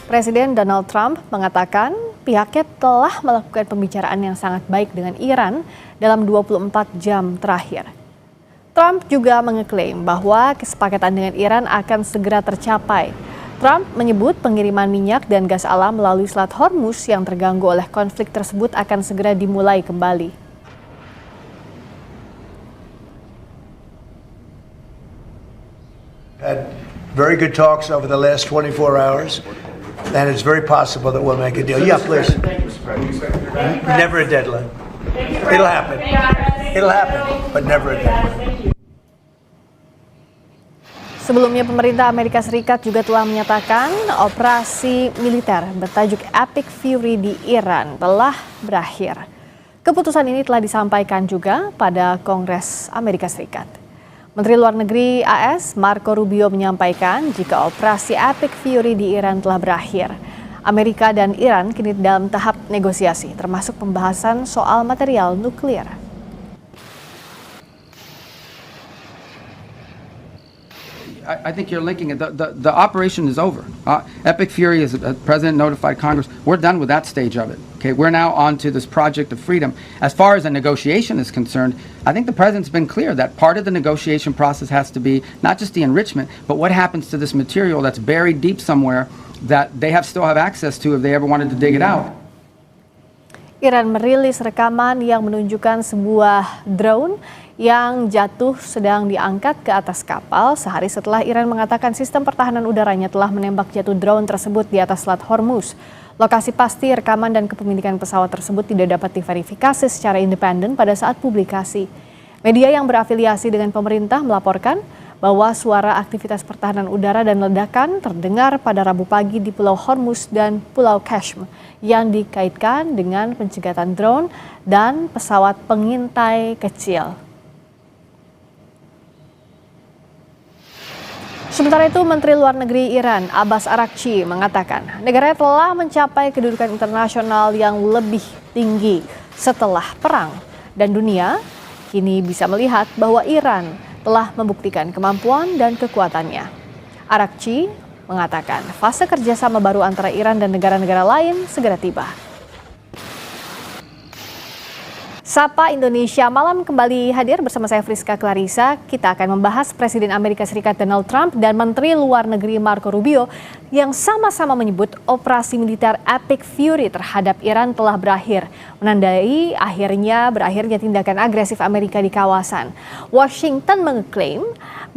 Presiden Donald Trump mengatakan pihaknya telah melakukan pembicaraan yang sangat baik dengan Iran dalam 24 jam terakhir. Trump juga mengeklaim bahwa kesepakatan dengan Iran akan segera tercapai. Trump menyebut pengiriman minyak dan gas alam melalui Selat Hormuz yang terganggu oleh konflik tersebut akan segera dimulai kembali. Had very good talks over the last 24 hours, and it's very possible that we'll make a deal. Yeah, please. Never a deadline. It'll happen. It'll happen, but never a deadline. Sebelumnya pemerintah Amerika Serikat juga telah menyatakan operasi militer bertajuk Epic Fury di Iran telah berakhir. Keputusan ini telah disampaikan juga pada Kongres Amerika Serikat. Menteri Luar Negeri AS Marco Rubio menyampaikan jika operasi Epic Fury di Iran telah berakhir. Amerika dan Iran kini dalam tahap negosiasi, termasuk pembahasan soal material nuklir. I think you're linking it. The operation is over. Epic Fury, as the president notified Congress, we're done with that stage of it. Okay, we're now on to this project of freedom. As far as a negotiation is concerned, I think the president's been clear that part of the negotiation process has to be not just the enrichment, but what happens to this material that's buried deep somewhere that they still have access to if they ever wanted to dig it out. Iran merilis rekaman yang menunjukkan sebuah drone yang jatuh sedang diangkat ke atas kapal sehari setelah Iran mengatakan sistem pertahanan udaranya telah menembak jatuh drone tersebut di atas Selat Hormuz. Lokasi pasti rekaman dan kepemilikan pesawat tersebut tidak dapat diverifikasi secara independen pada saat publikasi. Media yang berafiliasi dengan pemerintah melaporkan bahwa suara aktivitas pertahanan udara dan ledakan terdengar pada Rabu pagi di Pulau Hormuz dan Pulau Qashm yang dikaitkan dengan pencegatan drone dan pesawat pengintai kecil. Sementara itu, Menteri Luar Negeri Iran Abbas Araghchi mengatakan negaranya telah mencapai kedudukan internasional yang lebih tinggi setelah perang dan dunia kini bisa melihat bahwa Iran telah membuktikan kemampuan dan kekuatannya. Araghchi mengatakan fase kerjasama baru antara Iran dan negara-negara lain segera tiba. Sapa Indonesia Malam kembali hadir bersama saya Friska Clarissa. Kita akan membahas Presiden Amerika Serikat Donald Trump dan Menteri Luar Negeri Marco Rubio yang sama-sama menyebut operasi militer Epic Fury terhadap Iran telah berakhir, menandai berakhirnya tindakan agresif Amerika di kawasan. Washington mengklaim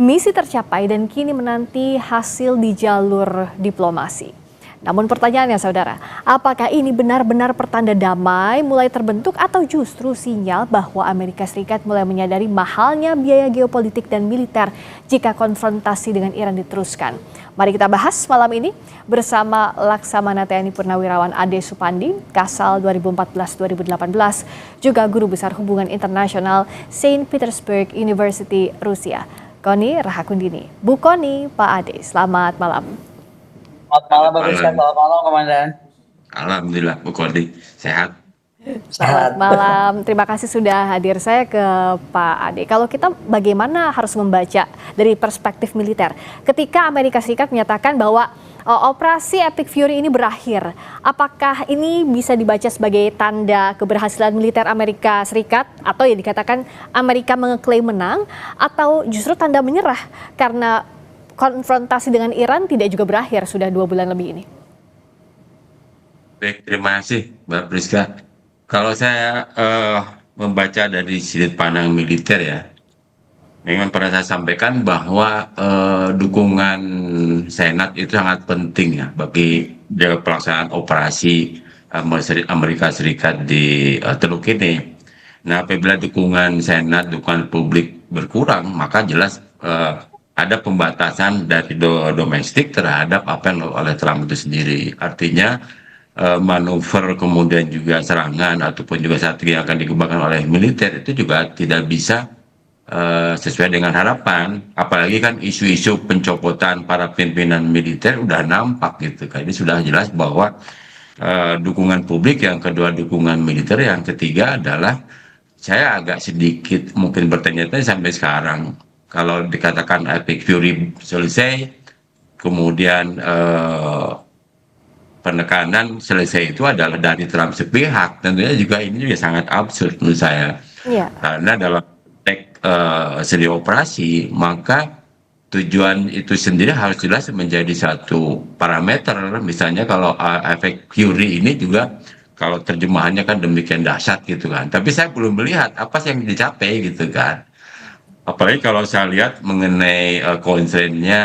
misi tercapai dan kini menanti hasil di jalur diplomasi. Namun pertanyaannya saudara, apakah ini benar-benar pertanda damai mulai terbentuk atau justru sinyal bahwa Amerika Serikat mulai menyadari mahalnya biaya geopolitik dan militer jika konfrontasi dengan Iran diteruskan? Mari kita bahas malam ini bersama Laksamana TNI Purnawirawan Ade Supandi, Kasal 2014-2018, juga Guru Besar Hubungan Internasional Saint Petersburg University, Rusia, Koni Rahakundini. Bu Koni, Pak Ade, selamat malam. Selamat malam, Pak Rizky. Selamat malam, Komandan. Alhamdulillah, Bu Koni, sehat. Selamat malam, terima kasih sudah hadir. Saya ke Pak Ade. Kalau kita bagaimana harus membaca dari perspektif militer ketika Amerika Serikat menyatakan bahwa operasi Epic Fury ini berakhir, apakah ini bisa dibaca sebagai tanda keberhasilan militer Amerika Serikat atau yang dikatakan Amerika mengeklaim menang, atau justru tanda menyerah karena konfrontasi dengan Iran tidak juga berakhir sudah 2 bulan lebih ini? Baik, terima kasih Mbak Priska. Kalau saya membaca dari sudut pandang militer ya, memang pernah saya sampaikan bahwa dukungan Senat itu sangat penting ya bagi pelaksanaan operasi Amerika Serikat di Teluk ini. Nah, apabila dukungan Senat, dukungan publik berkurang, maka jelas ada pembatasan dari domestik terhadap apa yang oleh Trump itu sendiri. Artinya manuver kemudian juga serangan ataupun juga strategi yang akan dikembangkan oleh militer itu juga tidak bisa sesuai dengan harapan. Apalagi kan isu-isu pencopotan para pimpinan militer udah nampak gitu kan. Ini sudah jelas bahwa dukungan publik, yang kedua dukungan militer, yang ketiga adalah saya agak sedikit mungkin bertanya-tanya sampai sekarang. Kalau dikatakan Epic Fury selesai, kemudian penekanan selesai itu adalah dari Trump sepihak, tentunya juga ini juga sangat absurd menurut saya. Iya. Karena dalam konteks seni operasi, maka tujuan itu sendiri harus jelas menjadi satu parameter. Misalnya kalau efek Curie ini juga kalau terjemahannya kan demikian dahsyat gitu kan. Tapi saya belum melihat apa sih yang dicapai gitu kan. Apalagi kalau saya lihat mengenai konsennya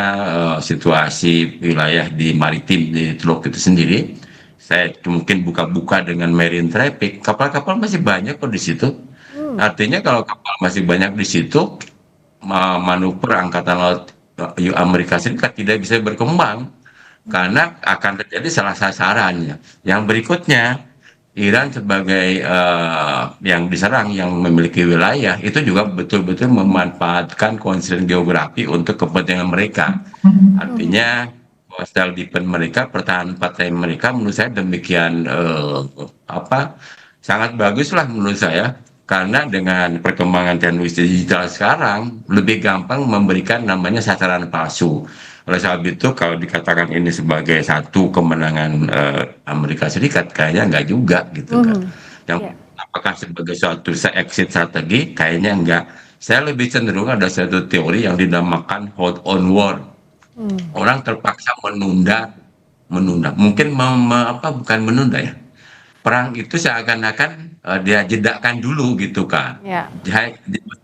situasi wilayah di maritim di Teluk itu sendiri, saya mungkin buka-buka dengan marine traffic, kapal-kapal masih banyak kok di situ. Artinya kalau kapal masih banyak di situ, manuver angkatan laut Amerika Serikat tidak bisa berkembang karena akan terjadi salah sasarannya. Yang berikutnya, Iran sebagai yang diserang, yang memiliki wilayah, itu juga betul-betul memanfaatkan konsen geografi untuk kepentingan mereka. Artinya coastal defense mereka, pertahanan pantai mereka, menurut saya demikian sangat bagus lah menurut saya. Karena dengan perkembangan teknologi digital sekarang, lebih gampang memberikan namanya sasaran palsu. Oleh sebab itu, kalau dikatakan ini sebagai satu kemenangan Amerika Serikat, kayaknya enggak juga gitu kan. Yang apakah sebagai suatu exit strategi, kayaknya enggak. Saya lebih cenderung ada satu teori yang dinamakan hold on war. Orang terpaksa menunda. Mungkin bukan menunda ya. Perang itu seakan-akan dia jedakan dulu gitu kan.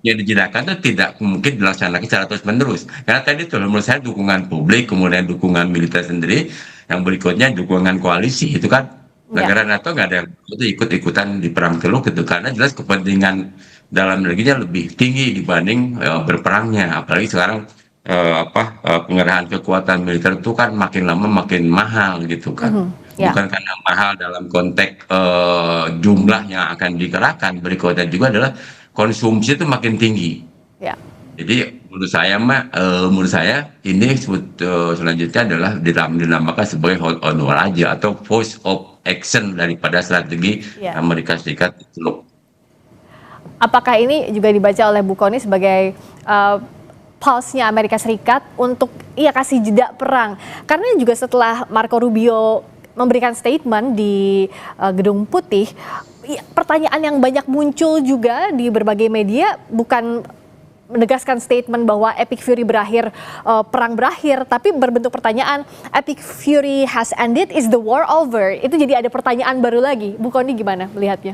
Yang dijedakan itu tidak mungkin dilaksanakan secara terus-menerus. Karena tadi itu menurut saya dukungan publik, kemudian dukungan militer sendiri, yang berikutnya dukungan koalisi itu kan negara NATO nggak ada yang itu ikut-ikutan di perang Teluk gitu, karena jelas kepentingan dalam negerinya lebih tinggi dibanding berperangnya. Apalagi sekarang pengerahan kekuatan militer itu kan makin lama makin mahal gitu kan. Bukan karena mahal dalam konteks jumlah yang akan dikerahkan, berikutnya juga adalah konsumsi itu makin tinggi. Jadi menurut saya ini selanjutnya adalah dinamakan sebagai hold on war aja atau force of action daripada strategi Amerika Serikat itu. Apakah ini juga dibaca oleh Bu Kony sebagai pulse-nya Amerika Serikat untuk kasih jeda perang? Karena juga setelah Marco Rubio memberikan statement di Gedung Putih, pertanyaan yang banyak muncul juga di berbagai media bukan menegaskan statement bahwa Epic Fury berakhir, perang berakhir, tapi berbentuk pertanyaan, Epic Fury has ended, is the war over? Itu jadi ada pertanyaan baru lagi. Bu Kony gimana melihatnya?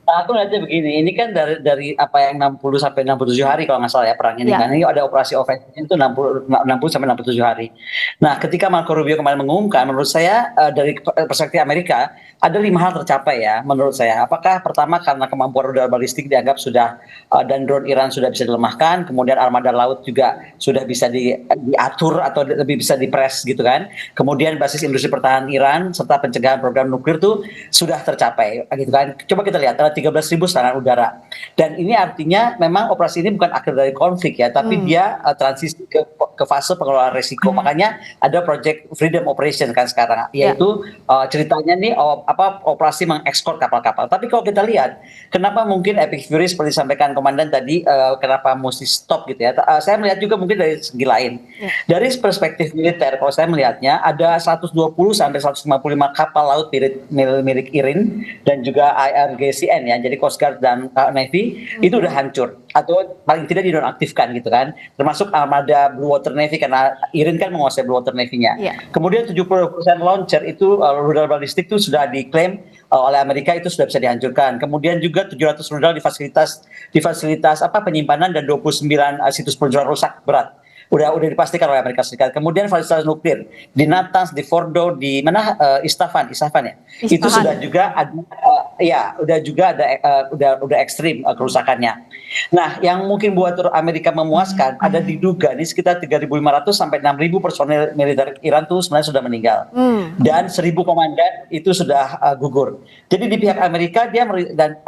Aku lihatnya begini, ini kan dari apa yang 60 sampai 67 hari kalau nggak salah ya perang ini kan. Ini ada operasi ofensif itu 60 sampai 67 hari. Nah, ketika Marco Rubio kemarin mengumumkan, menurut saya dari perspektif Amerika ada 5 hal tercapai ya menurut saya. Apakah pertama karena kemampuan rudal balistik dianggap sudah dan drone Iran sudah bisa dilemahkan, kemudian armada laut juga sudah bisa diatur atau lebih bisa dipres gitu kan. Kemudian basis industri pertahanan Iran serta pencegahan program nuklir itu sudah tercapai gitu kan. Coba kita lihat 13.000 serangan udara. Dan ini artinya memang operasi ini bukan akhir dari konflik ya, tapi dia transisi ke fase pengelolaan risiko. Makanya ada Project Freedom Operation kan sekarang, yaitu ceritanya nih operasi mengekspor kapal-kapal. Tapi kalau kita lihat, kenapa mungkin Epic Fury seperti disampaikan komandan tadi, kenapa mesti stop gitu ya? Saya melihat juga mungkin dari segi lain. Dari perspektif militer, kalau saya melihatnya ada 120 sampai 155 kapal laut milik Iran dan juga IRGCN ya, jadi Coast Guard dan Navy itu udah hancur atau paling tidak dinonaktifkan gitu kan, termasuk armada Blue Water Navy karena Iran kan menguasai Blue Water Navy-nya. Kemudian 70% launcher itu rudal balistik itu sudah diklaim oleh Amerika, itu sudah bisa dihancurkan. Kemudian juga 700 rudal di fasilitas penyimpanan dan 29 situs penjualan rusak berat. Udah dipastikan oleh Amerika Serikat. Kemudian fasilitas nuklir di Natanz, di Fordo, di mana Isfahan ya. Itu sudah juga ada udah ekstrim kerusakannya. Nah, yang mungkin buat Amerika memuaskan ada diduga nih sekitar 3.500 sampai 6.000 personel militer Iran tuh sebenarnya sudah meninggal. Dan 1.000 komandan itu sudah gugur. Jadi di pihak Amerika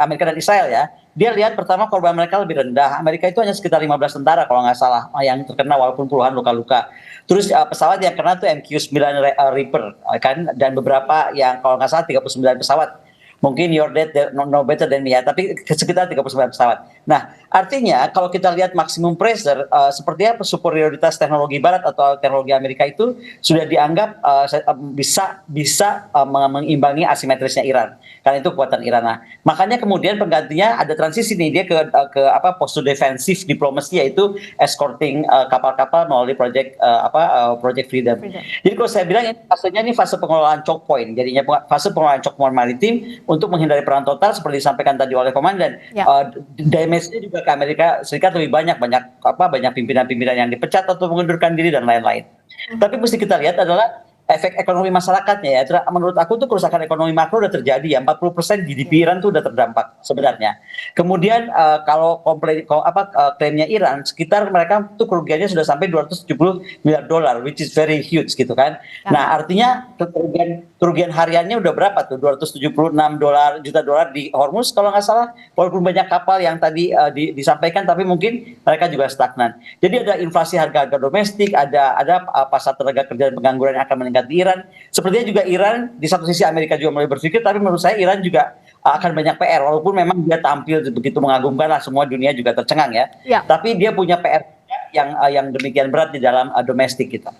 Amerika dan Israel ya, dia lihat pertama korban mereka lebih rendah. Amerika itu hanya sekitar 15 tentara kalau nggak salah yang terkena walaupun puluhan luka-luka. Terus pesawat yang kena tuh MQ-9 Reaper kan, dan beberapa yang kalau nggak salah 39 pesawat Mungkin your dad no better than me ya, tapi sekitar 39 pesawat. Nah, artinya kalau kita lihat maksimum pressure, seperti apa superioritas teknologi Barat atau teknologi Amerika itu sudah dianggap bisa mengimbangi asimetrisnya Iran. Karena itu kekuatan Iran. Nah, makanya kemudian penggantinya ada transisi nih, dia ke postur defensif diplomasi, yaitu escorting kapal-kapal melalui project Freedom. Jadi kalau saya bilang ini fase pengelolaan choke point, jadinya fase pengelolaan choke point maritim untuk menghindari perang total seperti disampaikan tadi oleh komandan. Damage-nya juga ke Amerika Serikat lebih banyak pimpinan-pimpinan yang dipecat atau mengundurkan diri dan lain-lain. Tapi mesti kita lihat adalah efek ekonomi masyarakatnya ya. Menurut aku tuh kerusakan ekonomi makro udah terjadi ya, 40% GDP Iran tuh udah terdampak sebenarnya. Kemudian kalau klaimnya Iran, sekitar mereka tuh kerugiannya sudah sampai 270 miliar dolar, which is very huge gitu kan. Nah, artinya kerugian hariannya udah berapa tuh? 276 juta dolar di Hormuz kalau nggak salah. Walaupun banyak kapal yang tadi disampaikan, tapi mungkin mereka juga stagnan. Jadi ada inflasi harga-harga domestik, ada pasar tenaga kerja dan pengangguran yang akan meningkat di Iran. Sepertinya juga Iran di satu sisi Amerika juga mulai berpikir, tapi menurut saya Iran juga akan banyak PR, walaupun memang dia tampil begitu mengagumkan lah, semua dunia juga tercengang ya. Tapi dia punya PR yang demikian berat di dalam domestik kita.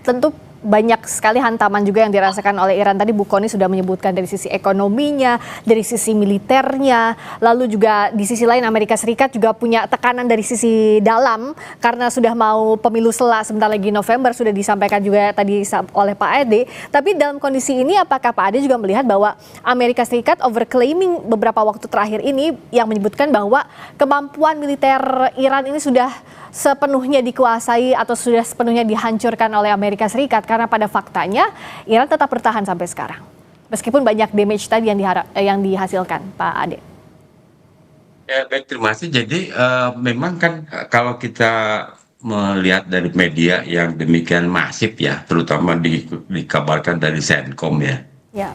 Tentu banyak sekali hantaman juga yang dirasakan oleh Iran. Tadi Bu Kony sudah menyebutkan dari sisi ekonominya, dari sisi militernya, lalu juga di sisi lain Amerika Serikat juga punya tekanan dari sisi dalam karena sudah mau pemilu sebentar lagi November, sudah disampaikan juga tadi oleh Pak Ade. Tapi dalam kondisi ini apakah Pak Ade juga melihat bahwa Amerika Serikat overclaiming beberapa waktu terakhir ini yang menyebutkan bahwa kemampuan militer Iran ini sudah sepenuhnya dikuasai atau sudah sepenuhnya dihancurkan oleh Amerika Serikat, karena pada faktanya Iran tetap bertahan sampai sekarang meskipun banyak damage tadi yang dihasilkan, Pak Ade. Baik, terima kasih. Jadi memang kan kalau kita melihat dari media yang demikian masif ya, terutama dikabarkan dari CENTCOM ya.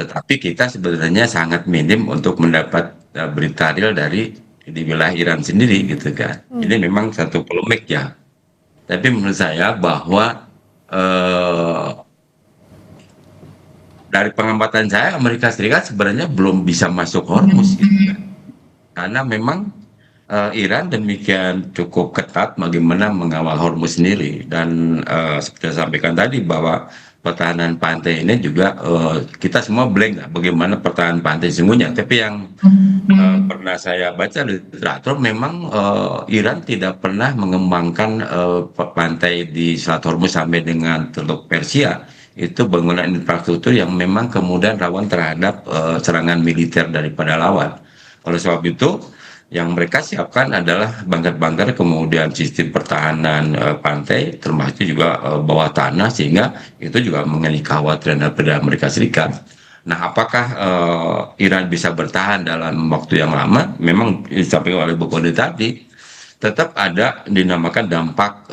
Tetapi kita sebenarnya sangat minim untuk mendapat berita real dari di wilayah Iran sendiri gitu kan. Ini memang satu polemik ya. Tapi menurut saya bahwa dari pengamatan saya Amerika Serikat sebenarnya belum bisa masuk Hormuz gitu kan. Karena memang Iran demikian cukup ketat bagaimana mengawal Hormuz sendiri, dan seperti saya sampaikan tadi bahwa pertahanan pantai ini juga kita semua blank lah bagaimana pertahanan pantai sesungguhnya. Tapi yang pernah saya baca di literatur, memang Iran tidak pernah mengembangkan pantai di Selat Hormuz sampai dengan Teluk Persia. Itu bangunan infrastruktur yang memang kemudian rawan terhadap serangan militer daripada lawan. Oleh sebab itu, yang mereka siapkan adalah bunker-bunker, kemudian sistem pertahanan pantai, termasuk juga bawah tanah, sehingga itu juga mengenai kekhawatiran daripada Amerika Serikat. Nah, apakah Iran bisa bertahan dalam waktu yang lama? Memang disampaikan oleh Bu Kony tadi, tetap ada dinamakan dampak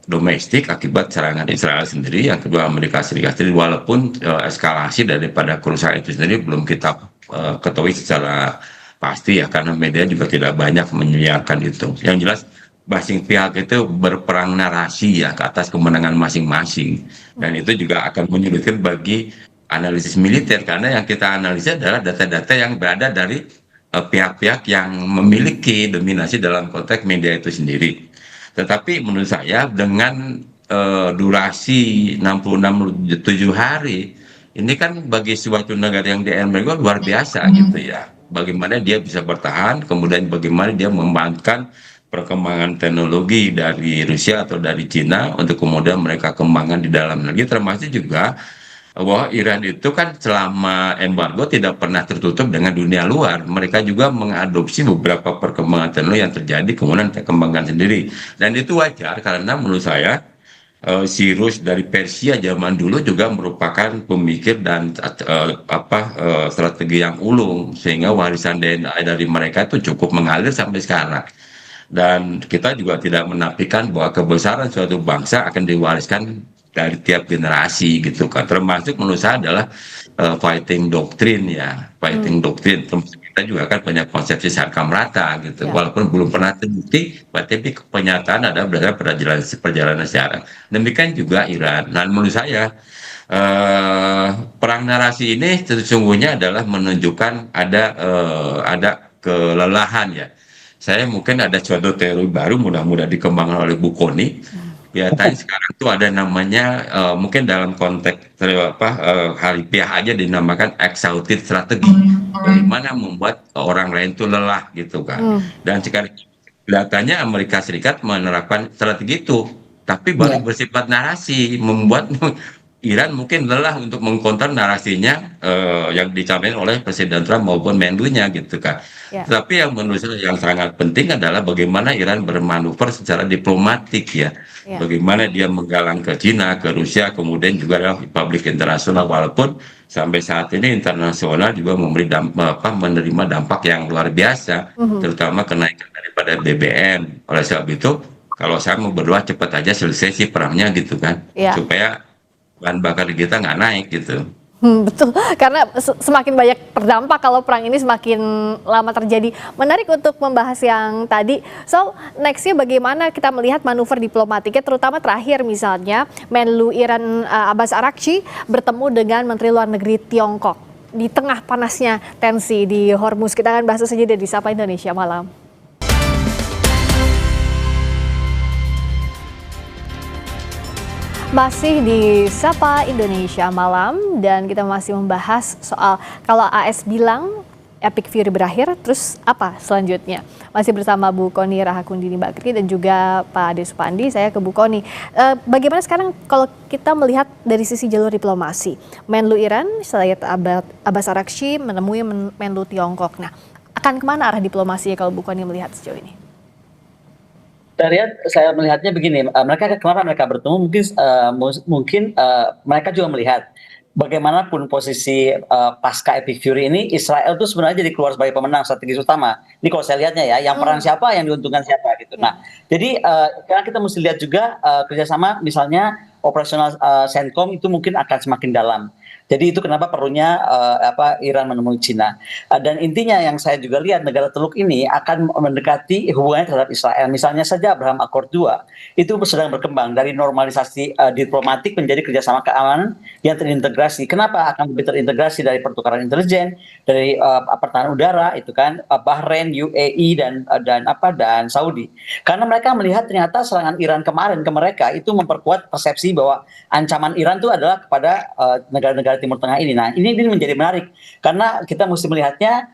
domestik akibat serangan Israel sendiri. Yang kedua, Amerika Serikat sendiri, walaupun eskalasi daripada kerusakan itu sendiri belum kita ketahui secara pasti ya, karena media juga tidak banyak menyiarkan itu. Yang jelas masing pihak itu berperang narasi ya ke atas kemenangan masing-masing, dan itu juga akan menyulitkan bagi analisis militer, karena yang kita analisis adalah data-data yang berada dari pihak-pihak yang memiliki dominasi dalam konteks media itu sendiri. Tetapi menurut saya dengan durasi 67 hari ini kan bagi suatu negara yang mereka luar biasa gitu ya. Bagaimana dia bisa bertahan, kemudian bagaimana dia memanfaatkan perkembangan teknologi dari Rusia atau dari Cina untuk kemudian mereka kembangkan di dalam negeri, termasuk juga bahwa Iran itu kan selama embargo tidak pernah tertutup dengan dunia luar. Mereka juga mengadopsi beberapa perkembangan teknologi yang terjadi, kemudian mereka kembangkan sendiri. Dan itu wajar karena menurut saya Cyrus dari Persia zaman dulu juga merupakan pemikir dan strategi yang ulung, sehingga warisan DNA dari mereka itu cukup mengalir sampai sekarang. Dan kita juga tidak menafikan bahwa kebesaran suatu bangsa akan diwariskan dari tiap generasi gitu kan. Termasuk menurut saya adalah fighting doctrine ya, fighting doctrine, termasuk kita juga kan punya konsepsi sangka merata gitu, Ya. walaupun belum pernah terbukti, tapi kenyataan ada berdasarkan perjalanan sejarah. Demikian juga Iran. Dan menurut saya perang narasi ini sesungguhnya adalah menunjukkan ada kelelahan ya. Saya mungkin ada suatu teori baru mudah-mudahan dikembangkan oleh Bu Koni. Kelihatannya sekarang tuh ada namanya mungkin dalam konteks harifiah aja dinamakan exhausted strategi. Bagaimana membuat orang lain tuh lelah gitu kan. Dan sekarang kelihatannya Amerika Serikat menerapkan strategi itu, tapi baru bersifat narasi, membuat Iran mungkin lelah untuk mengkonter narasinya yang disampaikan oleh Presiden Trump maupun menlunya gitu kan. Ya. Tapi yang menurut saya yang sangat penting adalah bagaimana Iran bermanuver secara diplomatik ya. Ya. Bagaimana dia menggalang ke Cina, ke Rusia, kemudian juga adalah publik internasional, walaupun sampai saat ini internasional juga menerima dampak yang luar biasa, terutama kenaikan daripada BBM. Oleh sebab itu, kalau saya mau berdoa cepat aja selesai sih perangnya gitu kan, Ya. supaya bahan bakar kita nggak naik gitu. Betul, karena semakin banyak terdampak kalau perang ini semakin lama terjadi. Menarik untuk membahas yang tadi. So, nextnya bagaimana kita melihat manuver diplomatiknya, terutama terakhir misalnya Menlu Iran Abbas Araghchi bertemu dengan Menteri Luar Negeri Tiongkok di tengah panasnya tensi di Hormuz. Kita akan bahas saja dari Sapa Indonesia Malam. Masih di Sapa Indonesia Malam dan kita masih membahas soal kalau AS bilang Epic Fury berakhir, terus apa selanjutnya? Masih bersama Bu Koni Rahakundini Bakri dan juga Pak Ade Supandi. Saya ke Bu Koni. Bagaimana sekarang kalau kita melihat dari sisi jalur diplomasi? Menlu Iran Sayyid Abbas Araghchi menemui Menlu Tiongkok. Nah, akan kemana arah diplomasinya kalau Bu Koni melihat sejauh ini? Saya melihatnya begini, kenapa mereka bertemu? Mungkin mereka juga melihat bagaimanapun posisi pasca Epic Fury ini, Israel itu sebenarnya jadi keluar sebagai pemenang strategis utama. Ini kalau saya lihatnya ya, yang perang siapa, yang diuntungkan siapa gitu. Nah, jadi karena kita mesti lihat juga kerjasama, misalnya operasional CENTCOM itu mungkin akan semakin dalam. Jadi itu kenapa perlunya Iran menemui Cina. Dan intinya yang saya juga lihat negara Teluk ini akan mendekati hubungannya terhadap Israel. Misalnya saja Abraham Accord 2 itu sedang berkembang dari normalisasi diplomatik menjadi kerjasama keamanan yang terintegrasi. Kenapa akan lebih terintegrasi dari pertukaran intelijen, dari pertahanan udara itu kan, Bahrain, UAE dan Saudi. Karena mereka melihat ternyata serangan Iran kemarin ke mereka itu memperkuat persepsi bahwa ancaman Iran itu adalah kepada negara-negara Timur Tengah ini. Nah, ini menjadi menarik karena kita mesti melihatnya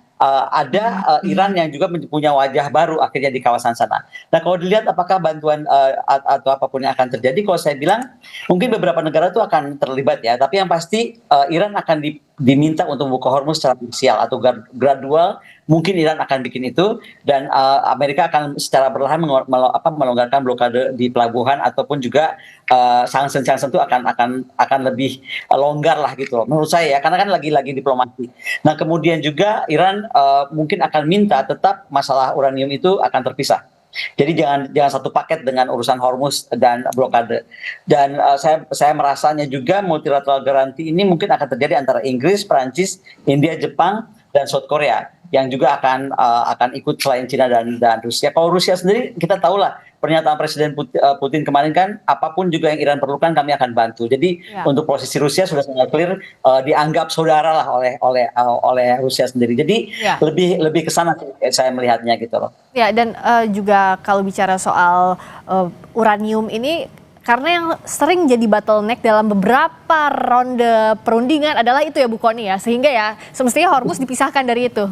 ada Iran yang juga punya wajah baru akhirnya di kawasan sana. Nah, kalau dilihat apakah bantuan atau apapun yang akan terjadi, kalau saya bilang mungkin beberapa negara itu akan terlibat ya. Tapi yang pasti Iran akan diminta untuk membuka Hormuz secara parsial atau gradual. Mungkin Iran akan bikin itu dan Amerika akan secara perlahan melonggarkan blokade di pelabuhan ataupun juga sanksi-sanksi itu akan lebih longgar lah gitu loh, menurut saya ya, karena kan lagi diplomasi. Nah, kemudian juga Iran mungkin akan minta tetap masalah uranium itu akan terpisah. Jadi jangan satu paket dengan urusan Hormuz dan blokade. Dan saya merasanya juga multilateral guarantee ini mungkin akan terjadi antara Inggris, Perancis, India, Jepang, dan South Korea yang juga akan ikut selain Cina dan Rusia. Kalau Rusia sendiri kita tahulah pernyataan Presiden Putin kemarin kan, apapun juga yang Iran perlukan kami akan bantu. Jadi untuk posisi Rusia sudah sangat clear, dianggap saudara lah oleh Rusia sendiri. Jadi lebih ke sana saya melihatnya gitu loh. Ya, dan juga kalau bicara soal uranium ini, karena yang sering jadi bottleneck dalam beberapa ronde perundingan adalah itu ya Bu Koni ya, sehingga ya semestinya Hormuz dipisahkan dari itu.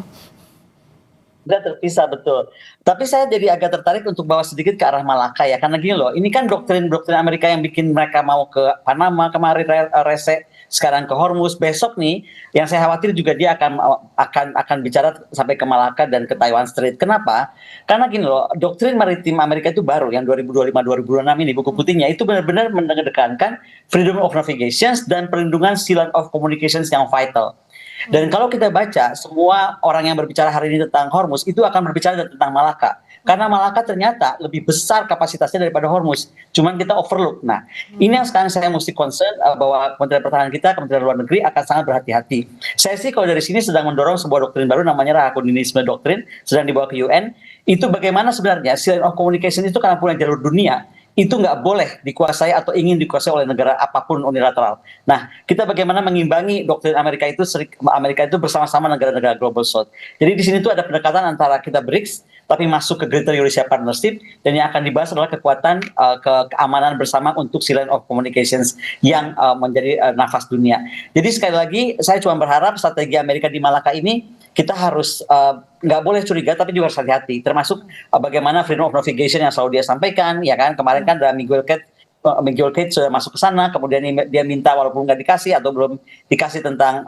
Udah terpisah, betul. Tapi saya jadi agak tertarik untuk bawa sedikit ke arah Malaka ya, karena gini loh, ini kan doktrin Amerika yang bikin mereka mau ke Panama kemarin rese, sekarang ke Hormuz, besok nih yang saya khawatir juga dia akan bicara sampai ke Malaka dan ke Taiwan Strait. Kenapa? Karena gini loh, doktrin maritim Amerika itu baru yang 2025-2026 ini, buku putihnya itu benar-benar mendekankan freedom of navigation dan perlindungan seal of communications yang vital. Dan kalau kita baca, semua orang yang berbicara hari ini tentang Hormuz itu akan berbicara tentang Malaka. Karena Malaka ternyata lebih besar kapasitasnya daripada Hormuz. Cuman kita overlook. Nah, ini yang sekarang saya mesti concern bahwa Kementerian Pertahanan kita, Kementerian Luar Negeri akan sangat berhati-hati. Saya sih kalau dari sini sedang mendorong sebuah doktrin baru namanya Rahakudinisme Doktrin, sedang dibawa ke UN. Itu bagaimana sebenarnya silent of communication itu karena punya jalur dunia, itu nggak boleh dikuasai atau ingin dikuasai oleh negara apapun unilateral. Nah, kita bagaimana mengimbangi doktrin Amerika itu bersama-sama negara-negara Global South. Jadi di sini tuh ada pendekatan antara kita BRICS, tapi masuk ke Greater Eurasia Partnership, dan yang akan dibahas adalah kekuatan keamanan bersama untuk silent of communications yang menjadi nafas dunia. Jadi sekali lagi, saya cuma berharap strategi Amerika di Malaka ini kita harus nggak boleh curiga, tapi juga harus hati-hati. Termasuk bagaimana freedom of navigation yang selalu dia sampaikan, ya kan kemarin kan ada Miguel Kate sudah masuk ke sana, kemudian dia minta walaupun nggak dikasih atau belum dikasih tentang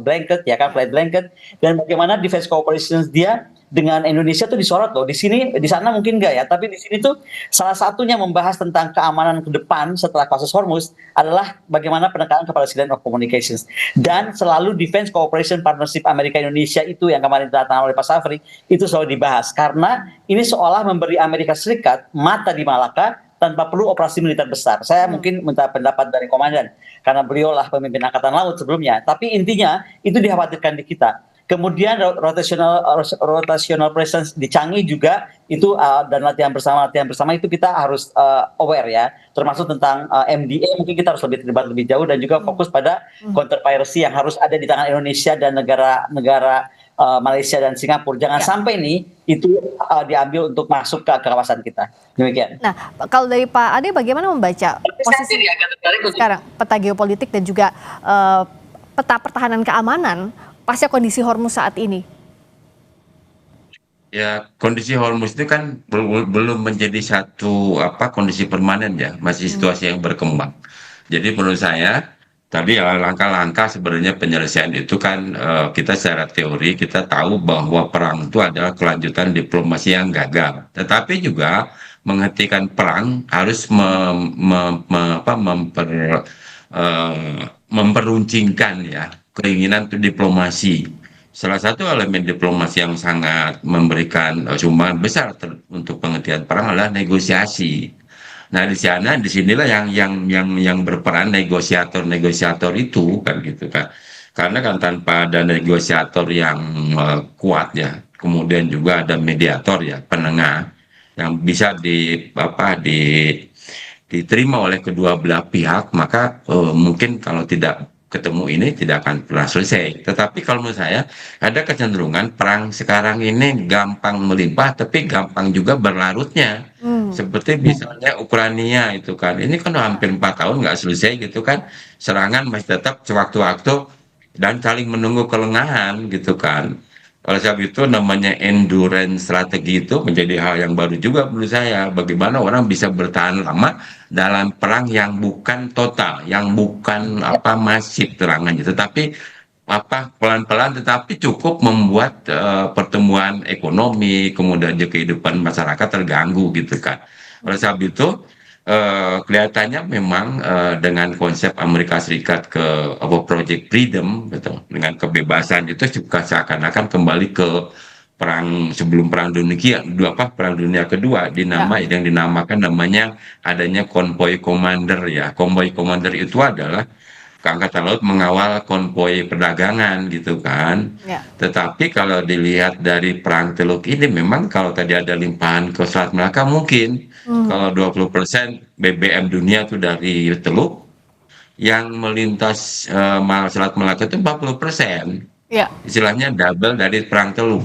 blanket, ya kan flight blanket, dan bagaimana defense cooperation dia dengan Indonesia tuh disorot loh. Di sana mungkin enggak ya, tapi di sini tuh salah satunya membahas tentang keamanan ke depan setelah kasus Hormuz adalah bagaimana penekanan kepada silent of communications, dan selalu defense cooperation partnership Amerika Indonesia itu yang kemarin ditandatangani oleh Pak Safri itu selalu dibahas karena ini seolah memberi Amerika Serikat mata di Malaka tanpa perlu operasi militer besar. Saya mungkin minta pendapat dari komandan karena beliau lah pemimpin angkatan laut sebelumnya, tapi intinya itu dikhawatirkan di kita. Kemudian rotational presence di Changi juga itu dan latihan bersama itu kita harus aware ya, termasuk tentang MDA mungkin kita harus lebih terlibat lebih jauh dan juga fokus pada counter piracy yang harus ada di tangan Indonesia dan negara Malaysia dan Singapura. Jangan sampai nih itu diambil untuk masuk ke kawasan kita. Demikian. Nah, kalau dari Pak Ade bagaimana membaca posisi sekarang peta geopolitik dan juga peta pertahanan keamanan pasca kondisi Hormuz saat ini? Ya, kondisi Hormuz itu kan belum menjadi satu kondisi permanen ya, masih situasi yang berkembang. Jadi menurut saya tadi langkah-langkah sebenarnya penyelesaian itu kan kita secara teori kita tahu bahwa perang itu adalah kelanjutan diplomasi yang gagal. Tetapi juga menghentikan perang harus memperuncingkan ya keinginan untuk diplomasi. Salah satu elemen diplomasi yang sangat memberikan sumbangan besar untuk penghentian perang adalah negosiasi. Nah di sinilah yang berperan negosiator itu kan gitu kan. Karena kan tanpa ada negosiator yang kuat ya, kemudian juga ada mediator ya, penengah yang bisa diterima oleh kedua belah pihak, maka mungkin kalau tidak ketemu ini tidak akan pernah selesai. Tetapi kalau menurut saya ada kecenderungan perang sekarang ini gampang melimpah tapi gampang juga berlarutnya. Seperti misalnya Ukraina itu kan, ini kan hampir 4 tahun nggak selesai gitu kan, serangan masih tetap sewaktu-waktu dan saling menunggu kelengahan gitu kan. Oleh sebab itu namanya endurance strategi itu menjadi hal yang baru juga menurut saya. Bagaimana orang bisa bertahan lama dalam perang yang bukan total, yang bukan masif terangannya, tetapi pelan-pelan tetapi cukup membuat pertemuan ekonomi, kemudian juga kehidupan masyarakat terganggu gitu kan. Oleh sebab itu kelihatannya memang dengan konsep Amerika Serikat ke Project Freedom gitu, dengan kebebasan itu juga seakan-akan kembali ke perang sebelum perang dunia kedua yang dinamakan namanya adanya konvoy commander ya. Konvoy commander itu adalah Angkatan Laut mengawal konvoy perdagangan gitu kan. Tetapi kalau dilihat dari perang Teluk ini memang kalau tadi ada limpahan ke Selat Melaka mungkin kalau 20% BBM dunia itu dari Teluk, yang melintas Selat Melaka itu 40%. Istilahnya double dari perang Teluk.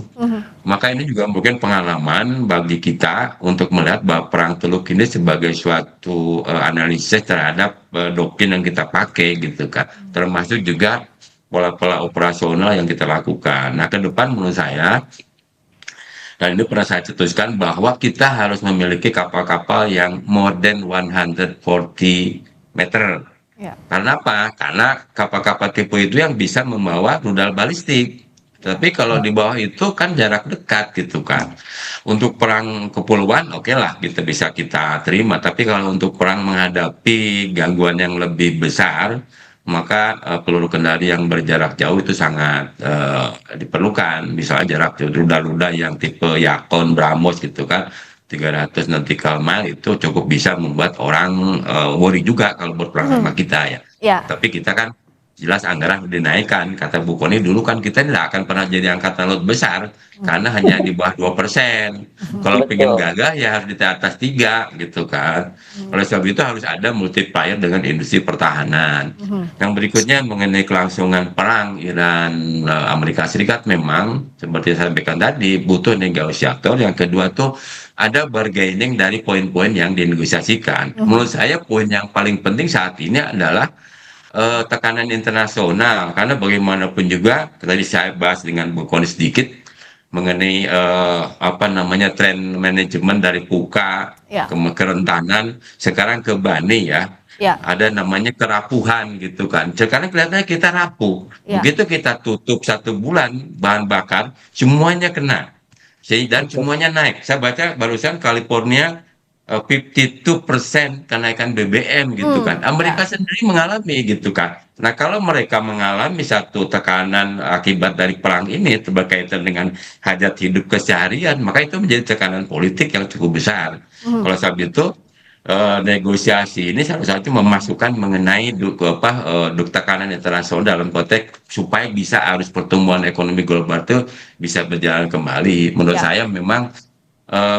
Maka ini juga mungkin pengalaman bagi kita untuk melihat bahwa perang Teluk ini sebagai suatu analisis terhadap doktrin yang kita pakai gitu kan, termasuk juga pola-pola operasional yang kita lakukan. Nah ke depan menurut saya, dan ini pernah saya cetuskan bahwa kita harus memiliki kapal-kapal yang more than 140 meter. Karena apa? Karena kapal-kapal tipe itu yang bisa membawa rudal balistik. Tapi kalau di bawah itu kan jarak dekat gitu kan. Untuk perang kepulauan oke lah bisa kita terima. Tapi kalau untuk perang menghadapi gangguan yang lebih besar, maka peluru kendali yang berjarak jauh itu sangat diperlukan. Misalnya jarak rudal-rudal yang tipe Yakon, BrahMos gitu kan, 300 nautical mile itu cukup bisa membuat orang worry juga kalau berperang sama kita ya. Ya, Tapi kita kan jelas anggaran dinaikkan. Kata Bu Kony dulu kan kita tidak akan pernah jadi angkatan laut besar karena hanya di bawah 2%. Kalau pengen Betul. gagah ya harus di atas 3 gitu kan. Oleh sebab itu harus ada multiplier dengan industri pertahanan. Yang berikutnya mengenai kelangsungan perang Iran Amerika Serikat, memang seperti saya sampaikan tadi butuh negosiator. Yang kedua tuh ada bargaining dari poin-poin yang dinegosiasikan. Menurut saya poin yang paling penting saat ini adalah tekanan internasional, karena bagaimanapun juga tadi saya bahas dengan Bu Kony sedikit mengenai apa namanya tren manajemen dari PUKA Ya. ke kerentanan sekarang ke Bani ya. Ya. Ada namanya kerapuhan gitu kan. Sekarang kelihatannya kita rapuh. Ya. Begitu kita tutup 1 bulan bahan bakar, semuanya kena. Dan semuanya naik. Saya baca barusan California 52% kenaikan BBM gitu kan. Amerika sendiri mengalami gitu kan. Nah, kalau mereka mengalami satu tekanan akibat dari perang ini berkaitan dengan hajat hidup keseharian, maka itu menjadi tekanan politik yang cukup besar. Kalau sebab itu negosiasi ini salah satu memasukkan mengenai tekanan internasional dalam konteks supaya bisa arus pertumbuhan ekonomi global itu bisa berjalan kembali. Menurut Ya. saya memang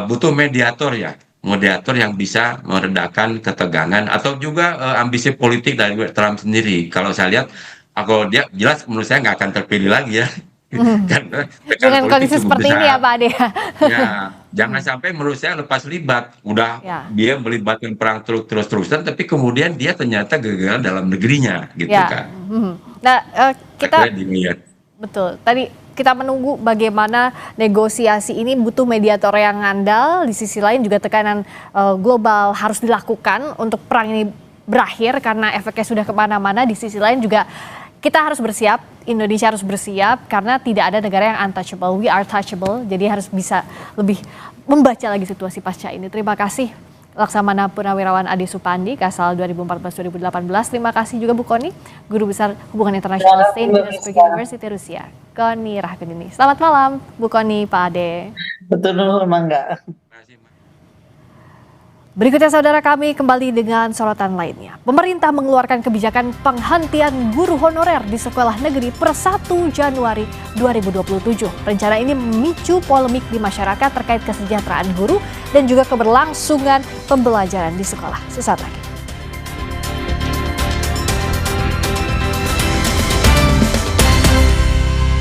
butuh mediator ya, mediator yang bisa meredakan ketegangan atau juga ambisi politik dari Trump sendiri. Kalau saya lihat, kalau dia jelas menurut saya nggak akan terpilih lagi ya. Karena tekanan Dengan politik kondisi cukup seperti ini besar. ya Pak Ade. Ya, jangan sampai menurut saya lepas libat. Udah Ya. dia melibatkan perang terus-terusan, tapi kemudian dia ternyata gagal dalam negerinya, gitu Ya. kan. Nah, kita Akhirnya dilihat. betul. Tadi kita menunggu bagaimana negosiasi ini butuh mediator yang ngandal. Di sisi lain juga tekanan global harus dilakukan untuk perang ini berakhir karena efeknya sudah kemana-mana. Di sisi lain juga kita harus bersiap, Indonesia harus bersiap karena tidak ada negara yang untouchable. We are touchable. Jadi harus bisa lebih membaca lagi situasi pasca ini. Terima kasih Laksamana Purnawirawan Ade Supandi, Kasal 2014-2018. Terima kasih juga Bu Kony, Guru Besar Hubungan Internasional Saint Petersburg University Rusia, Kony Rahakundini. Selamat malam, Bu Kony, Pak Ade. Betul, Mangga. Berikutnya saudara, kami kembali dengan sorotan lainnya. Pemerintah mengeluarkan kebijakan penghentian guru honorer di sekolah negeri per 1 Januari 2027. Rencana ini memicu polemik di masyarakat terkait kesejahteraan guru dan juga keberlangsungan pembelajaran di sekolah. Sesaat lagi.